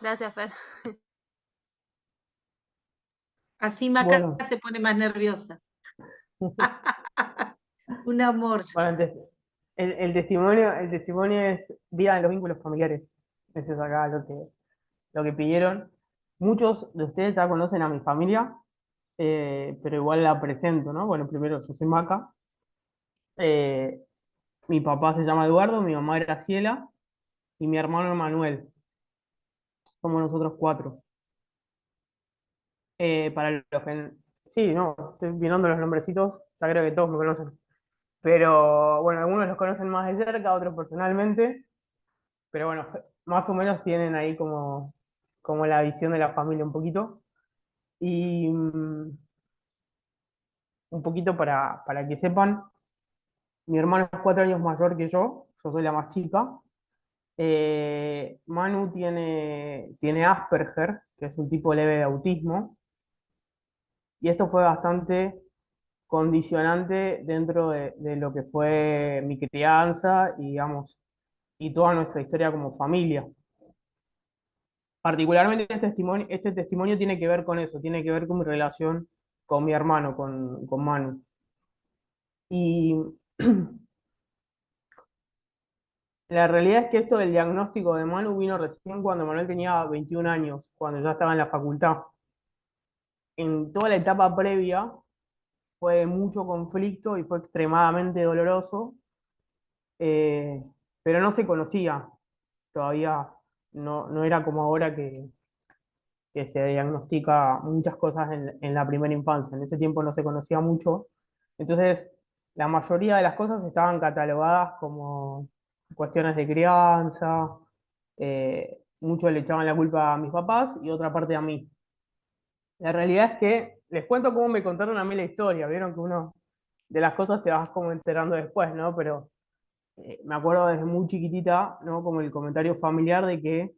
Gracias, Fer. Así Maca Bueno, se pone más nerviosa. Un amor. bueno, el testimonio es vivan los vínculos familiares. Eso es acá lo que pidieron. Muchos de ustedes ya conocen a mi familia, pero igual la presento, ¿no? Bueno, primero yo soy Maca. Eh, Mi papá se llama Eduardo, mi mamá Graciela y mi hermano Manuel. Somos nosotros cuatro. Para los que... Sí, no, estoy mirando los nombrecitos, ya creo que todos me conocen. Pero bueno, algunos los conocen más de cerca, otros personalmente. Pero bueno, más o menos tienen ahí como la visión de la familia un poquito. Y un poquito para que sepan, mi hermano es 4 años mayor que yo soy la más chica. Manu tiene Asperger, que es un tipo leve de autismo, y esto fue bastante condicionante dentro de lo que fue mi crianza y, digamos, y toda nuestra historia como familia. Particularmente este testimonio tiene que ver con eso, tiene que ver con mi relación con mi hermano, con Manu. Y la realidad es que esto del diagnóstico de Manu vino recién cuando Manuel tenía 21 años, cuando ya estaba en la facultad. En toda la etapa previa fue de mucho conflicto y fue extremadamente doloroso, eh, pero no se conocía, todavía no era como ahora que se diagnostica muchas cosas en la primera infancia. En ese tiempo no se conocía mucho. Entonces, la mayoría de las cosas estaban catalogadas como cuestiones de crianza. Muchos le echaban la culpa a mis papás y otra parte a mí. La realidad es que les cuento cómo me contaron a mí la historia. Vieron que uno de las cosas te vas como enterando después, ¿no? Pero me acuerdo desde muy chiquitita, ¿no? Como el comentario familiar de que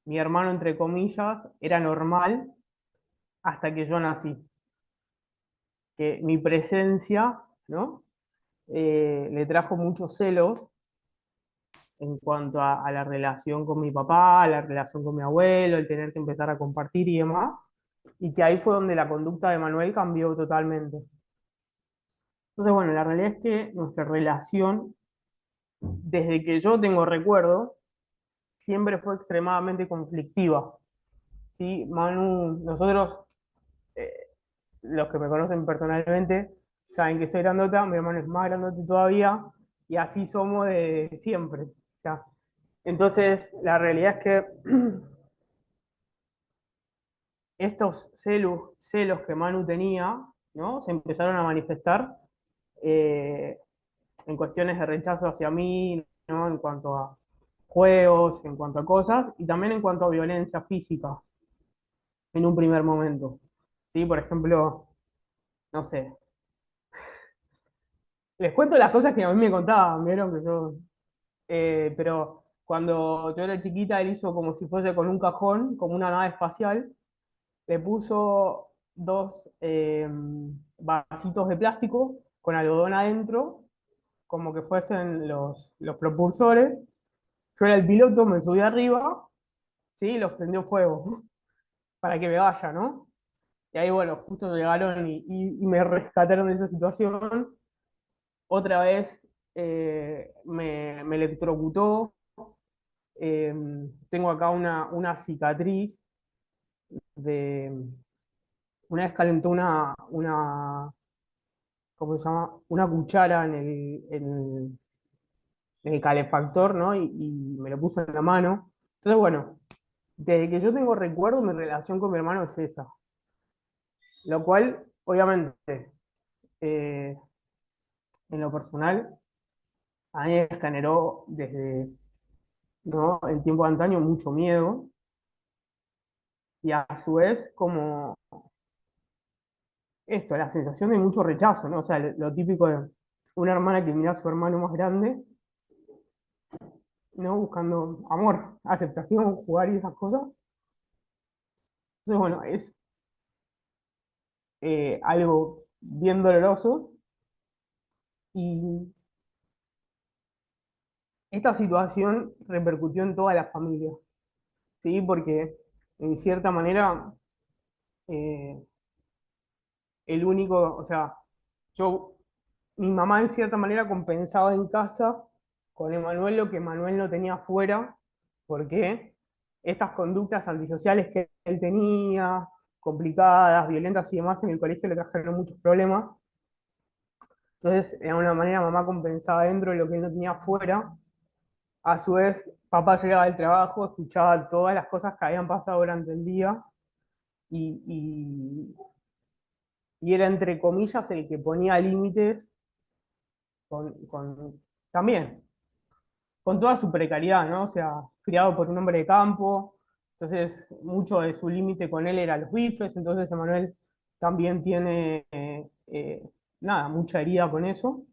mi hermano, entre comillas, era normal hasta que yo nací. Que mi presencia, ¿no? Le trajo muchos celos en cuanto a la relación con mi papá, a la relación con mi abuelo, el tener que empezar a compartir y demás, y que ahí fue donde la conducta de Manuel cambió totalmente. Entonces, bueno, la realidad es que nuestra relación, desde que yo tengo recuerdo, siempre fue extremadamente conflictiva. ¿Sí? Manu, nosotros, eh, los que me conocen personalmente, saben que soy grandota, mi hermano es más grandote todavía, y así somos de siempre. ¿Ya? Entonces, la realidad es que estos celos que Manu tenía, ¿no? Se empezaron a manifestar eh, en cuestiones de rechazo hacia mí, ¿no? En cuanto a juegos, en cuanto a cosas, y también en cuanto a violencia física, en un primer momento. ¿Sí? Por ejemplo, no sé, les cuento las cosas que a mí me contaban, vieron que yo, pero cuando yo era chiquita, él hizo como si fuese con un cajón, como una nave espacial, le puso dos vasitos de plástico con algodón adentro, como que fuesen los propulsores. Yo era el piloto, me subí arriba, ¿sí? Los prendió fuego para que me vaya, ¿no? Y ahí, bueno, justo llegaron y me rescataron de esa situación. Otra vez me electrocutó. Eh, Tengo acá una cicatriz de una vez calentó ¿cómo se llama? Una cuchara en el calefactor, ¿no? Y me lo puso en la mano. Entonces, bueno, desde que yo tengo recuerdo, mi relación con mi hermano es esa. Lo cual, obviamente, eh, en lo personal, a mí me generó desde, ¿no? El tiempo de antaño mucho miedo y a su vez como esto, la sensación de mucho rechazo, ¿no? O sea, lo típico de una hermana que mira a su hermano más grande, ¿no? Buscando amor, aceptación, jugar y esas cosas. Entonces, bueno, es algo bien doloroso y esta situación repercutió en toda la familia, ¿sí? Porque en cierta manera eh, el único, o sea, yo, mi mamá en cierta manera compensaba en casa con Emanuel lo que Emanuel no tenía afuera, porque estas conductas antisociales que él tenía, complicadas, violentas y demás, en el colegio le trajeron muchos problemas. Entonces, de alguna manera, mamá compensaba dentro lo que él no tenía afuera. A su vez, papá llegaba del trabajo, escuchaba todas las cosas que habían pasado durante el día y, y era, entre comillas, el que ponía límites también, con toda su precariedad, ¿no? O sea, criado por un hombre de campo, entonces mucho de su límite con él era los bifes, entonces Emanuel también tiene, nada, mucha herida con eso,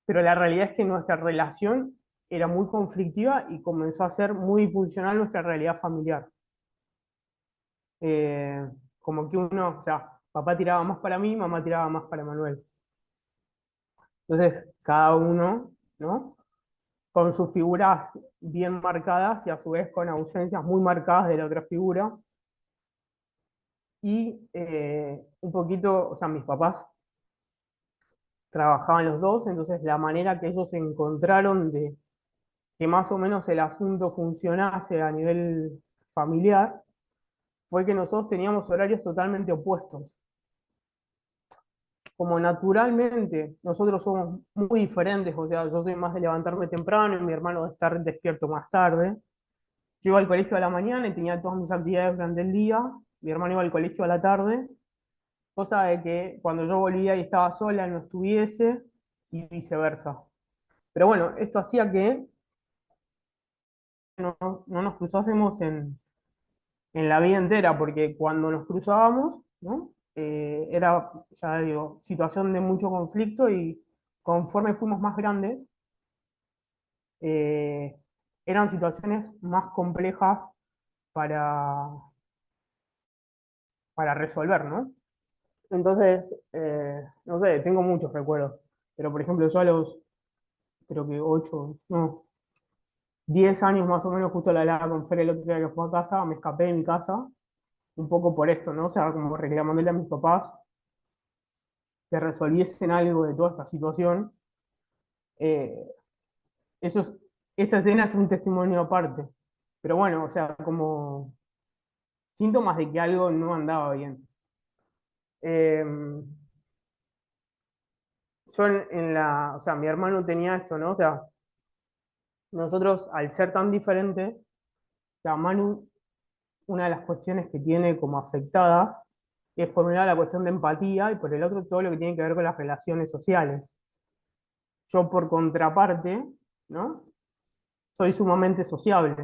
pero la realidad es que nuestra relación era muy conflictiva y comenzó a ser muy disfuncional nuestra realidad familiar. Eh, Como que uno, o sea, papá tiraba más para mí, mamá tiraba más para Manuel. Entonces, cada uno, ¿no? Con sus figuras bien marcadas y a su vez con ausencias muy marcadas de la otra figura. Y un poquito, o sea, mis papás trabajaban los dos, entonces la manera que ellos encontraron de que más o menos el asunto funcionase a nivel familiar fue que nosotros teníamos horarios totalmente opuestos. Como naturalmente nosotros somos muy diferentes, o sea, yo soy más de levantarme temprano y mi hermano de estar despierto más tarde. Yo iba al colegio a la mañana y tenía todas mis actividades durante el día, mi hermano iba al colegio a la tarde, cosa de que cuando yo volvía y estaba sola él no estuviese y viceversa. Pero bueno, esto hacía que no nos cruzásemos en la vida entera, porque cuando nos cruzábamos, ¿no? Era, ya digo, situación de mucho conflicto y conforme fuimos más grandes, eh, eran situaciones más complejas para, para resolver, ¿no? Entonces, no sé, tengo muchos recuerdos, pero por ejemplo, yo a los, creo que 8 no, 10 años más o menos, justo la hablaba con Fer el otro día que fue a casa, me escapé de mi casa, un poco por esto, ¿no? O sea, como reclamándole a mis papás que resolviesen algo de toda esta situación. Eh, eso es- Esa escena es un testimonio aparte, pero bueno, o sea, como síntomas de que algo no andaba bien. Eh, yo o sea, mi hermano tenía esto, ¿no? O sea, nosotros al ser tan diferentes, o sea, Manu, una de las cuestiones que tiene como afectadas es por un lado la cuestión de empatía y por el otro todo lo que tiene que ver con las relaciones sociales. Yo por contraparte, ¿no? Soy sumamente sociable.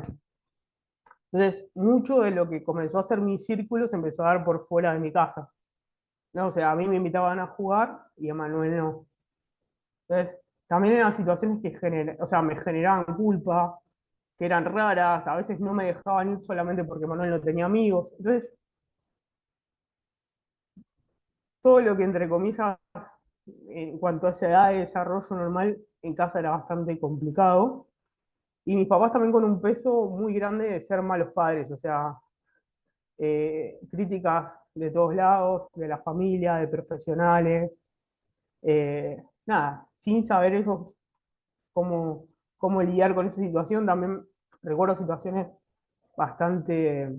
Entonces, mucho de lo que comenzó a ser mi círculo se empezó a dar por fuera de mi casa, ¿no? O sea, a mí me invitaban a jugar y a Manuel no. Entonces, también eran situaciones que o sea, me generaban culpa, que eran raras, a veces no me dejaban ir solamente porque Manuel no tenía amigos. Entonces, todo lo que entre comillas, en cuanto a esa edad de desarrollo normal, en casa era bastante complicado. Y mis papás también con un peso muy grande de ser malos padres, o sea, críticas de todos lados, de la familia, de profesionales, nada, sin saber ellos cómo, cómo lidiar con esa situación. También recuerdo situaciones bastante,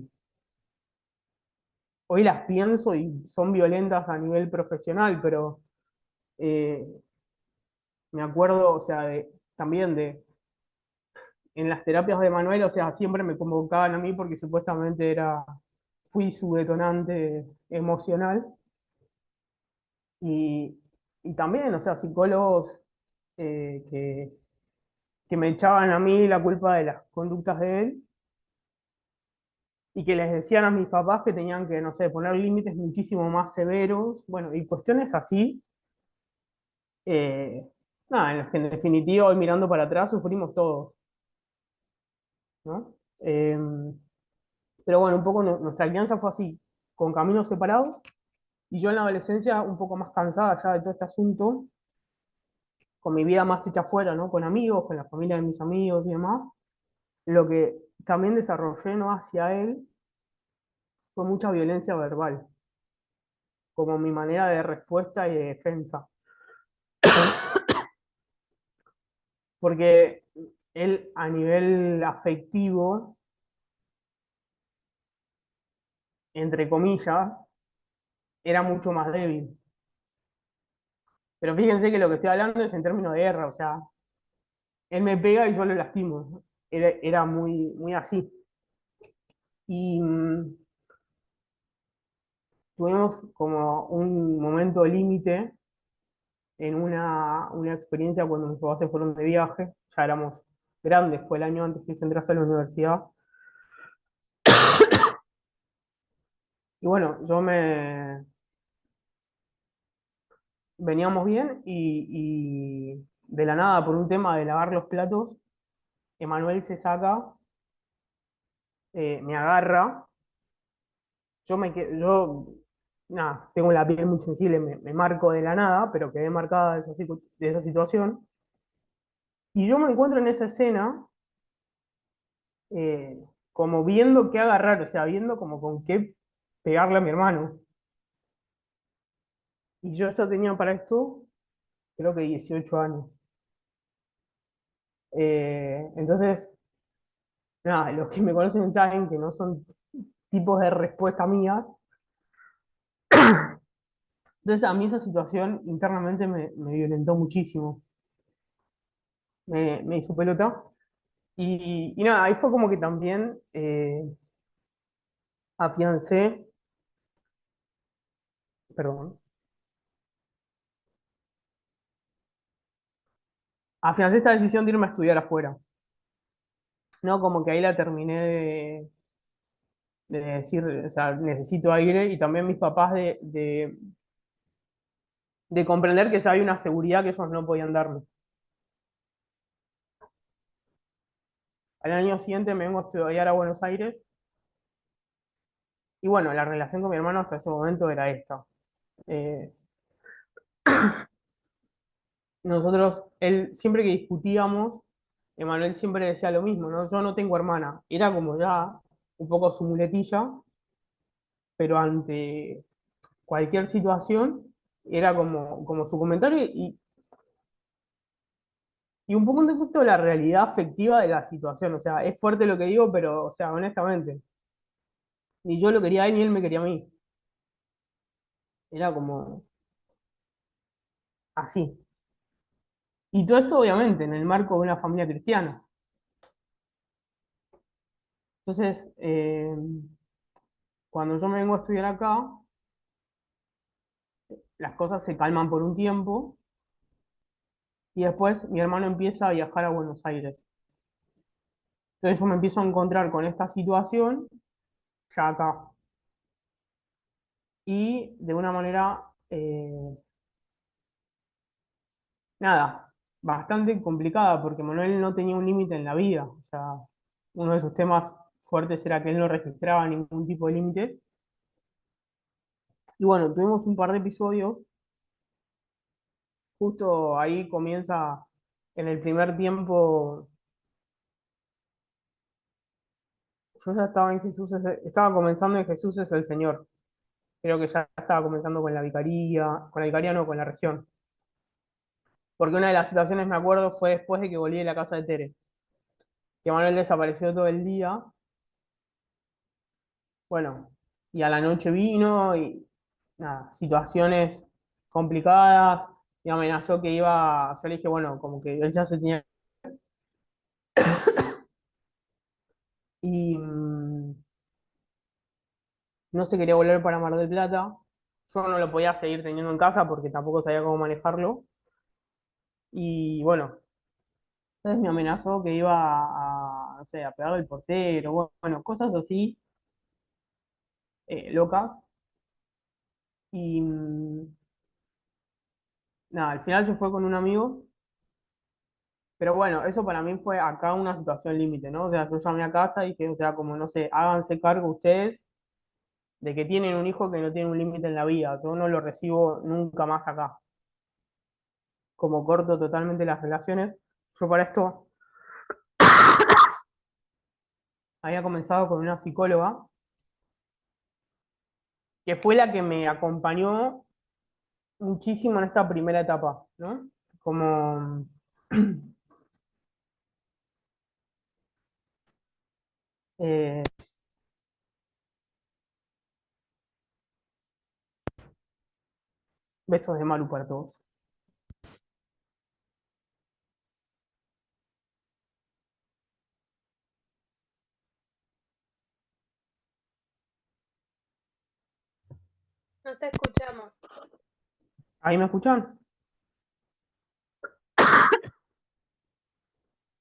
hoy las pienso y son violentas a nivel profesional, pero eh, me acuerdo, o sea, también en las terapias de Manuel, o sea, siempre me convocaban a mí porque supuestamente fui su detonante emocional. Y, y también, o sea, psicólogos que me echaban a mí la culpa de las conductas de él y que les decían a mis papás que tenían que, no sé, poner límites muchísimo más severos, bueno, y cuestiones así, eh, nada, en las que en definitiva hoy mirando para atrás sufrimos todos, ¿no? Pero bueno, un poco nuestra crianza fue así, con caminos separados, y yo en la adolescencia un poco más cansada ya de todo este asunto, con mi vida más hecha afuera, ¿no? Con amigos, con la familia de mis amigos y demás, lo que también desarrollé, ¿no? Hacia él fue mucha violencia verbal, como mi manera de respuesta y de defensa. Porque él a nivel afectivo, entre comillas, era mucho más débil. Pero fíjense que lo que estoy hablando es en términos de guerra, o sea, él me pega y yo lo lastimo. Era muy, muy así. Y tuvimos como un momento límite en una experiencia cuando mis papás se fueron de viaje, ya éramos grandes, fue el año antes que yo entrase a la universidad. Y bueno, veníamos bien y de la nada, por un tema de lavar los platos, Emanuel se saca, me agarra, yo, nada, tengo la piel muy sensible, me marco de la nada, pero quedé marcada de esa situación. Y yo me encuentro en esa escena, eh, como viendo qué agarrar, o sea, viendo como con qué pegarle a mi hermano. Y yo ya tenía para esto, creo que 18 años. Entonces, nada, los que me conocen saben que no son tipos de respuesta mías. Entonces, a mí esa situación internamente me violentó muchísimo. Me hizo pelota. Y nada, ahí fue como que también afiancé, perdón, afiancé esta decisión de irme a estudiar afuera. No, como que ahí la terminé de decir, o sea, necesito aire y también mis papás de comprender que ya hay una seguridad que ellos no podían darme. Al año siguiente me vengo a estudiar a Buenos Aires y bueno, la relación con mi hermano hasta ese momento era esta. Eh, nosotros, él, siempre que discutíamos, Emanuel siempre decía lo mismo, ¿no? Yo no tengo hermana. Era como ya un poco su muletilla, pero ante cualquier situación era como su comentario y un poco un poquito la realidad afectiva de la situación. O sea, es fuerte lo que digo, pero, o sea, honestamente, ni yo lo quería a él ni él me quería a mí. Era como así. Y todo esto, obviamente, en el marco de una familia cristiana. Entonces, cuando yo me vengo a estudiar acá, las cosas se calman por un tiempo y después mi hermano empieza a viajar a Buenos Aires. Entonces yo me empiezo a encontrar con esta situación ya acá. Y de una manera, nada, bastante complicada porque Manuel no tenía un límite en la vida. O sea, uno de sus temas fuertes era que él no registraba ningún tipo de límite. Y bueno, tuvimos un par de episodios. Justo ahí comienza en el primer tiempo. Yo ya estaba en estaba comenzando en Jesús es el Señor. Creo que ya estaba comenzando con la vicaría no, con la región. Porque una de las situaciones, me acuerdo, fue después de que volví de la casa de Tere, que Manuel desapareció todo el día. Bueno, y a la noche vino y nada, situaciones complicadas, y amenazó que iba, yo le dije, bueno, como que él ya se tenía. Y no se quería volver para Mar del Plata. Yo no lo podía seguir teniendo en casa porque tampoco sabía cómo manejarlo. Y bueno, entonces me amenazó que iba no sé, a pegarle al portero, bueno, cosas así, locas. Y nada, al final se fue con un amigo, pero bueno, eso para mí fue acá una situación límite, ¿no? O sea, yo llamé a casa y dije, o sea, como no sé, háganse cargo ustedes de que tienen un hijo que no tiene un límite en la vida, yo no lo recibo nunca más acá. como corto totalmente las relaciones. Yo para esto había comenzado con una psicóloga, que fue la que me acompañó muchísimo en esta primera etapa, ¿no? Como, eh, besos de Malu para todos. No te escuchamos. ¿Ahí me escuchan?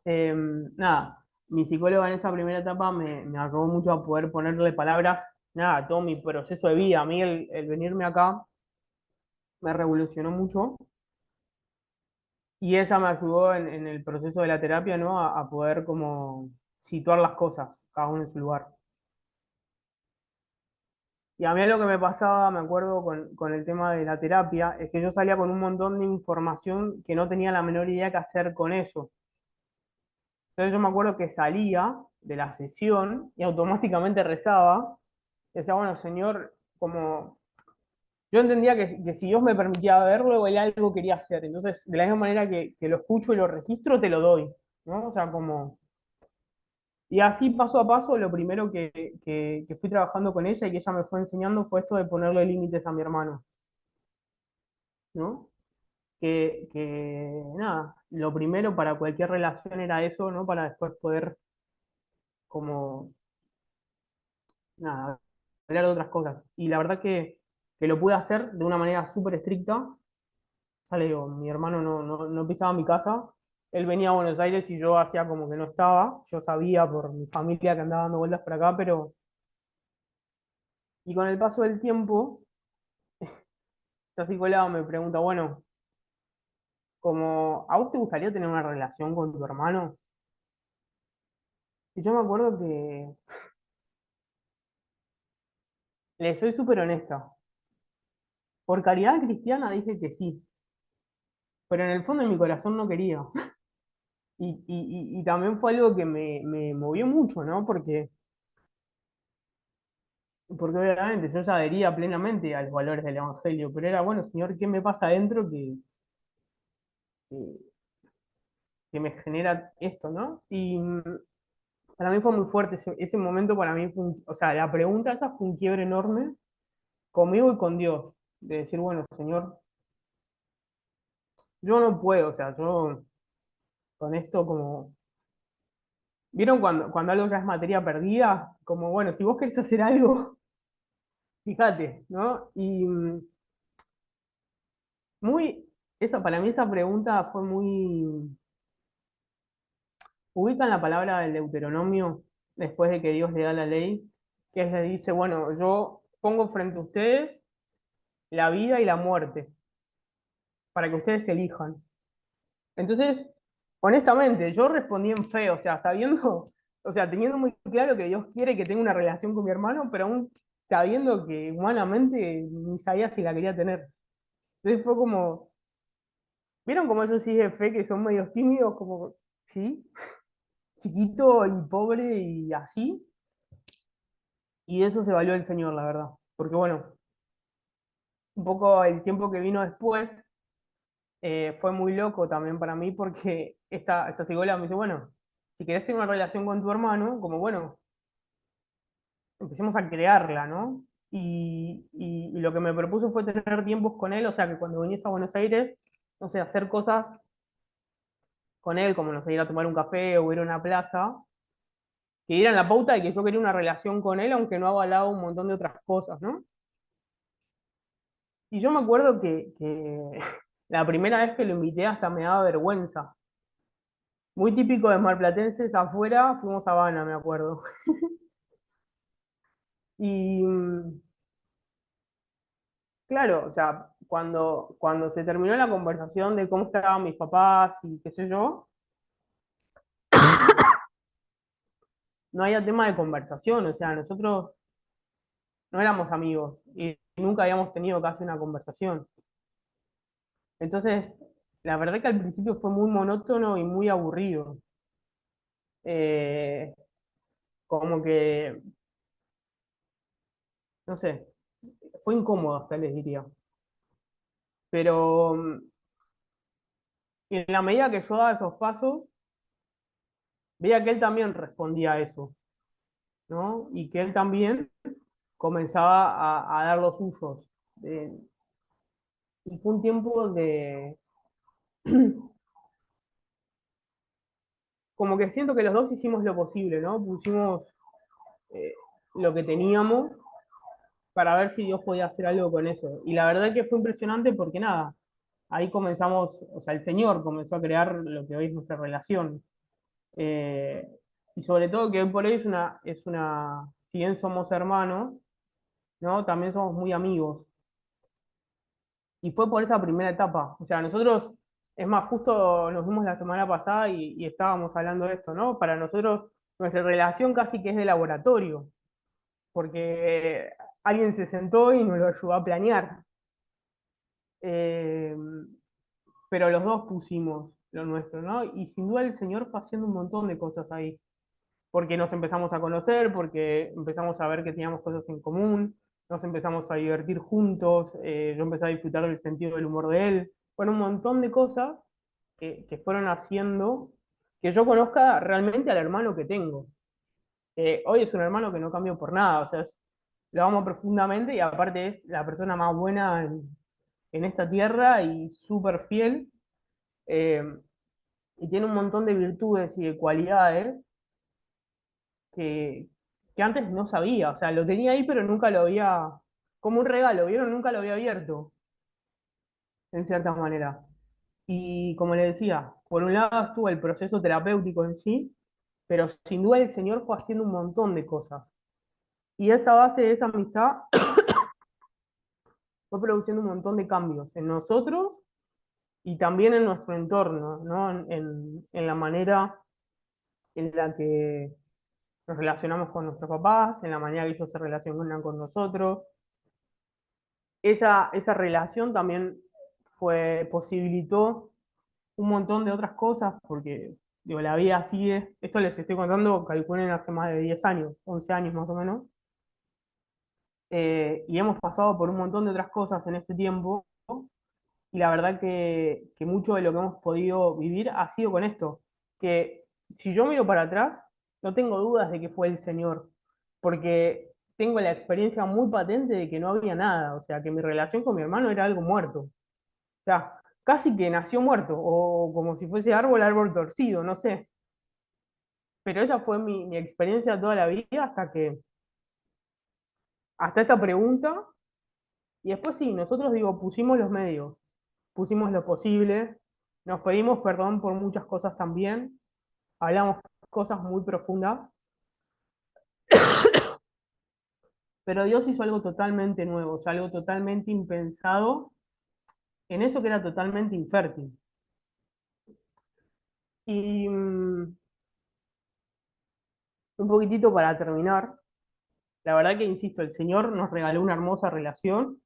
Nada, mi psicóloga en esa primera etapa me ayudó mucho a poder ponerle palabras, nada, a todo mi proceso de vida. A mí el venirme acá me revolucionó mucho y ella me ayudó en el proceso de la terapia, ¿no? A poder como situar las cosas, cada uno en su lugar. Y a mí lo que me pasaba, me acuerdo, con el tema de la terapia, es que yo salía con un montón de información que no tenía la menor idea qué hacer con eso. Entonces yo me acuerdo que salía de la sesión y automáticamente rezaba. Y decía, bueno, Señor, como yo entendía que si Dios me permitía verlo, Él algo quería hacer. Entonces, de la misma manera que lo escucho y lo registro, te lo doy, ¿no? O sea, como... Y así paso a paso, lo primero que fui trabajando con ella y que ella me fue enseñando fue esto de ponerle límites a mi hermano, ¿no? Nada, lo primero para cualquier relación era eso, ¿no? Para después poder como, nada, hablar de otras cosas. Y la verdad que lo pude hacer de una manera súper estricta. Ya le digo, mi hermano no pisaba mi casa. Él venía a Buenos Aires y yo hacía como que no estaba. Yo sabía por mi familia que andaba dando vueltas por acá, pero... Y con el paso del tiempo, esta psicóloga me pregunta, bueno, como, ¿a vos te gustaría tener una relación con tu hermano? Y yo me acuerdo que le soy súper honesta. Por caridad cristiana dije que sí, pero en el fondo de mi corazón no quería. Y también fue algo que me movió mucho, ¿no? Porque obviamente yo ya adhería plenamente a los valores del Evangelio, pero era, bueno, Señor, ¿qué me pasa adentro que, que me genera esto, ¿no? Y para mí fue muy fuerte, ese momento para mí fue, o sea, la pregunta esa fue un quiebre enorme conmigo y con Dios, de decir, bueno, Señor, yo no puedo, o sea, yo con esto como... ¿Vieron cuando algo ya es materia perdida? Como, bueno, si vos querés hacer algo, fíjate, ¿no? Y muy, para mí esa pregunta fue muy, ubican la palabra del Deuteronomio después de que Dios le da la ley, que le dice, bueno, yo pongo frente a ustedes la vida y la muerte, para que ustedes elijan. Entonces, honestamente, yo respondí en fe, o sea, sabiendo, o sea, teniendo muy claro que Dios quiere que tenga una relación con mi hermano, pero aún sabiendo que humanamente ni sabía si la quería tener. Entonces fue como, ¿vieron como esos sí de fe que son medios tímidos, como, sí, chiquito y pobre y así? Y de eso se valió el Señor, la verdad. Porque bueno, un poco el tiempo que vino después fue muy loco también para mí porque esta psicóloga me dice, bueno, si querés tener una relación con tu hermano, como bueno, empecemos a crearla, ¿no? Y lo que me propuso fue tener tiempos con él, o sea, que cuando viniese a Buenos Aires, no sé, hacer cosas con él, como no sé, ir a tomar un café o ir a una plaza, que dieran la pauta de que yo quería una relación con él, aunque no avalaba un montón de otras cosas, ¿no? Y yo me acuerdo que la primera vez que lo invité hasta me daba vergüenza. Muy típico de marplatenses afuera, fuimos a Habana, me acuerdo. Y claro, o sea, cuando se terminó la conversación de cómo estaban mis papás y qué sé yo, no había tema de conversación, o sea, nosotros no éramos amigos y nunca habíamos tenido casi una conversación. Entonces, la verdad que al principio fue muy monótono y muy aburrido. Eh, como que, no sé, fue incómodo hasta les diría. Pero en la medida que yo daba esos pasos, veía que él también respondía a eso, ¿no? Y que él también comenzaba a dar los suyos. Eh, y fue un tiempo de, como que siento que los dos hicimos lo posible, ¿no? Pusimos eh, lo que teníamos para ver si Dios podía hacer algo con eso. Y la verdad que fue impresionante porque nada, ahí comenzamos, o sea, el Señor comenzó a crear lo que hoy es nuestra relación. Eh, y sobre todo que hoy por hoy si bien somos hermanos, ¿no? También somos muy amigos. Y fue por esa primera etapa. O sea, nosotros, es más, justo nos vimos la semana pasada y estábamos hablando de esto, ¿no? Para nosotros, nuestra relación casi que es de laboratorio, porque alguien se sentó y nos lo ayudó a planear. Eh, pero los dos pusimos lo nuestro, ¿no? Y sin duda el Señor fue haciendo un montón de cosas ahí, porque nos empezamos a conocer, porque empezamos a ver que teníamos cosas en común, nos empezamos a divertir juntos, yo empecé a disfrutar del sentido del humor de él, bueno, un montón de cosas que fueron haciendo que yo conozca realmente al hermano que tengo. Hoy es un hermano que no cambio por nada, o sea, lo amo profundamente y aparte es la persona más buena en esta tierra y súper fiel. eh, y tiene un montón de virtudes y de cualidades que, que antes no sabía. O sea, lo tenía ahí, pero nunca lo había, como un regalo, ¿vieron? Nunca lo había abierto, en cierta manera. Y como le decía, por un lado estuvo el proceso terapéutico en sí, pero sin duda el Señor fue haciendo un montón de cosas. Y esa base de esa amistad fue produciendo un montón de cambios en nosotros y también en nuestro entorno, ¿no? En la manera en la que nos relacionamos con nuestros papás, en la manera que ellos se relacionan con nosotros. Esa relación también posibilitó un montón de otras cosas, porque digo, la vida sigue, esto les estoy contando, calculen hace más de 10 años, 11 años más o menos, y hemos pasado por un montón de otras cosas en este tiempo, y la verdad que mucho de lo que hemos podido vivir ha sido con esto, que si yo miro para atrás, no tengo dudas de que fue el Señor, porque tengo la experiencia muy patente de que no había nada, o sea, que mi relación con mi hermano era algo muerto, o sea, casi que nació muerto, o como si fuese árbol torcido, no sé, pero esa fue mi experiencia toda la vida hasta esta pregunta, y después sí, nosotros digo, pusimos los medios, pusimos lo posible, nos pedimos perdón por muchas cosas también, hablamos cosas muy profundas, pero Dios hizo algo totalmente nuevo, o sea, algo totalmente impensado en eso que era totalmente infértil. Y un poquitito para terminar, la verdad que, insisto, el Señor nos regaló una hermosa relación,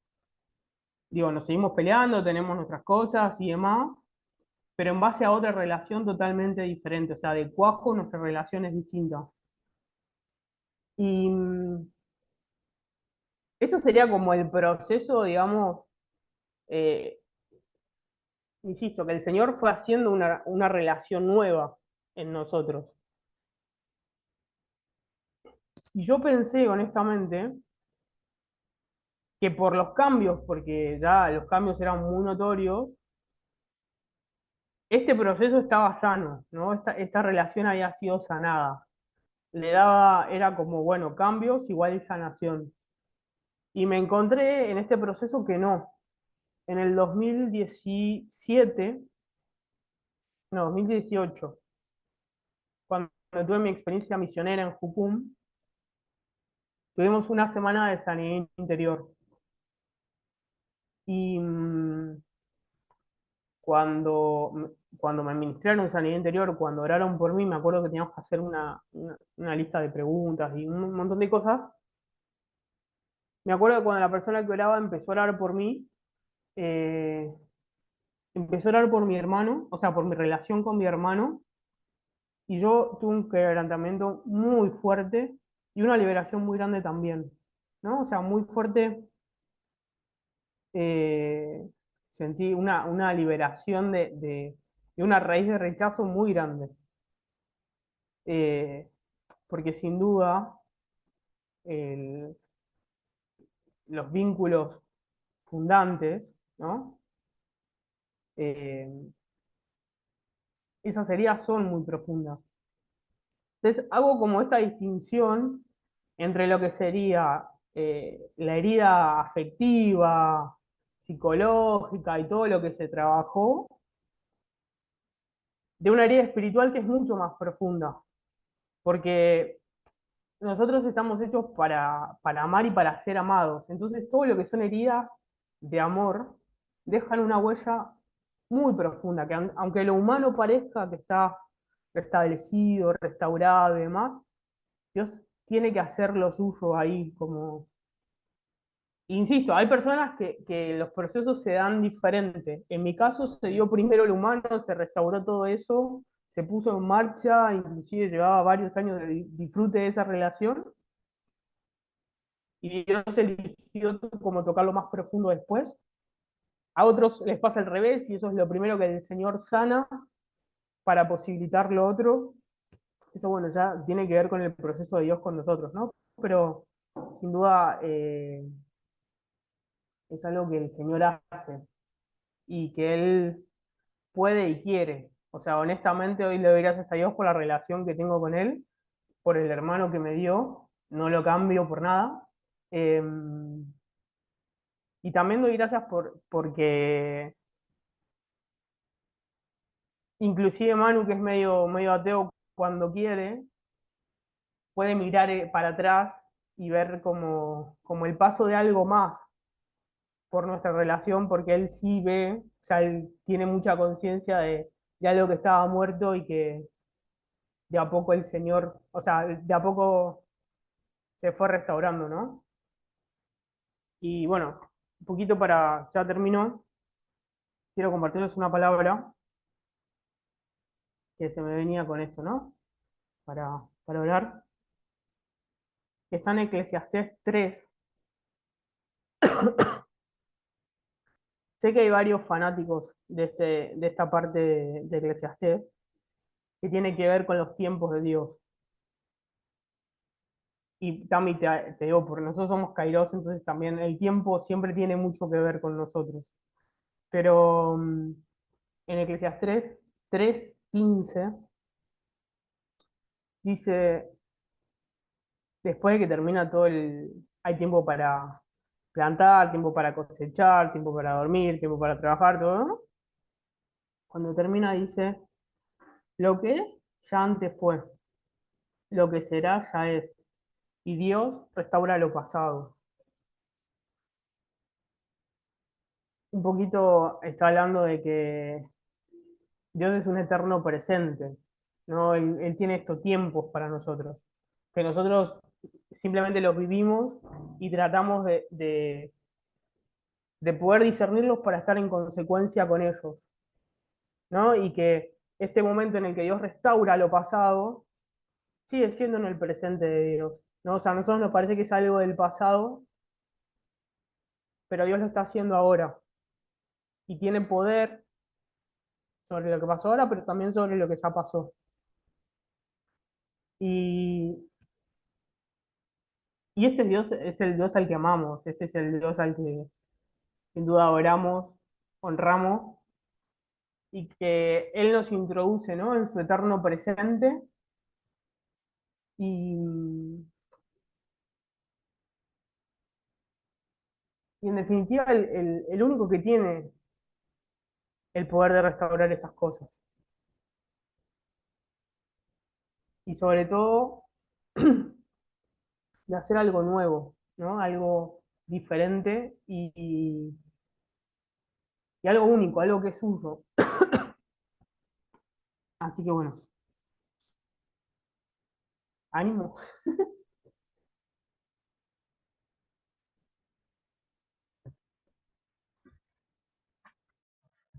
digo, nos seguimos peleando, tenemos nuestras cosas y demás, pero en base a otra relación totalmente diferente, o sea, de cuajo nuestra relación es distinta. Y esto sería como el proceso, digamos, eh, insisto, que el Señor fue haciendo una relación nueva en nosotros. Y yo pensé, honestamente, que por los cambios, porque ya los cambios eran muy notorios, este proceso estaba sano, ¿no? Esta relación había sido sanada. Era como, bueno, cambios igual sanación. Y me encontré en este proceso que no. En el 2017, no, 2018, cuando tuve mi experiencia misionera en Jucum, tuvimos una semana de sanidad interior. Y cuando me administraron sanidad interior, cuando oraron por mí, me acuerdo que teníamos que hacer una lista de preguntas y un montón de cosas. Me acuerdo que cuando la persona que oraba empezó a orar por mí, eh, empezó a orar por mi hermano, o sea, por mi relación con mi hermano, y yo tuve un quebrantamiento muy fuerte y una liberación muy grande también, ¿no? O sea, muy fuerte, eh, sentí una liberación de una raíz de rechazo muy grande. Eh, Porque sin duda el- los vínculos fundantes, ¿no? Eh, Esas heridas son muy profundas. Entonces hago como esta distinción entre lo que sería la herida afectiva, psicológica y todo lo que se trabajó, de una herida espiritual que es mucho más profunda, porque nosotros estamos hechos para amar y para ser amados. Entonces todo lo que son heridas de amor dejan una huella muy profunda, que aunque lo humano parezca que está restablecido, restaurado y demás, Dios tiene que hacer lo suyo ahí, como... Insisto, hay personas que los procesos se dan diferente. En mi caso se dio primero lo humano, se restauró todo eso, se puso en marcha, inclusive llevaba varios años de disfrute de esa relación, y Dios eligió como tocarlo más profundo después. A otros les pasa al revés, y eso es lo primero que el Señor sana para posibilitar lo otro. Eso, bueno, ya tiene que ver con el proceso de Dios con nosotros, ¿no? Pero sin duda es algo que el Señor hace y que Él puede y quiere. O sea, honestamente hoy le doy gracias a Dios por la relación que tengo con Él, por el hermano que me dio, no lo cambio por nada. Eh, y también doy gracias porque inclusive Manu, que es medio ateo cuando quiere, puede mirar para atrás y ver como el paso de algo más por nuestra relación, porque él sí ve, o sea, él tiene mucha conciencia de algo que estaba muerto y que de a poco el Señor, o sea, de a poco se fue restaurando, ¿no? Y bueno, un poquito ya terminó, quiero compartirles una palabra que se me venía con esto, ¿no? Para orar, que está en Eclesiastés 3. Sé que hay varios fanáticos de esta parte de Eclesiastés que tiene que ver con los tiempos de Dios. Y Tami, te digo, porque nosotros somos Kairos, entonces también el tiempo siempre tiene mucho que ver con nosotros. Pero en Eclesiastés 3:15 dice, después de que termina todo hay tiempo para plantar, tiempo para cosechar, tiempo para dormir, tiempo para trabajar, todo, ¿no? Cuando termina dice, lo que es, ya antes fue, lo que será, ya es, y Dios restaura lo pasado. Un poquito está hablando de que Dios es un eterno presente, ¿no? Él tiene estos tiempos para nosotros, que nosotros simplemente los vivimos y tratamos de poder discernirlos para estar en consecuencia con ellos, ¿no? Y que este momento en el que Dios restaura lo pasado sigue siendo en el presente de Dios, ¿no? O sea, a nosotros nos parece que es algo del pasado, pero Dios lo está haciendo ahora y tiene poder sobre lo que pasó ahora, pero también sobre lo que ya pasó. Y, y este Dios es el Dios al que amamos, este es el Dios al que sin duda adoramos, honramos, y que Él nos introduce, ¿no? En su eterno presente. Y, y en definitiva, el único que tiene el poder de restaurar estas cosas. Y sobre todo, de hacer algo nuevo, ¿no? Algo diferente y algo único, algo que es suyo. Así que bueno, ánimo.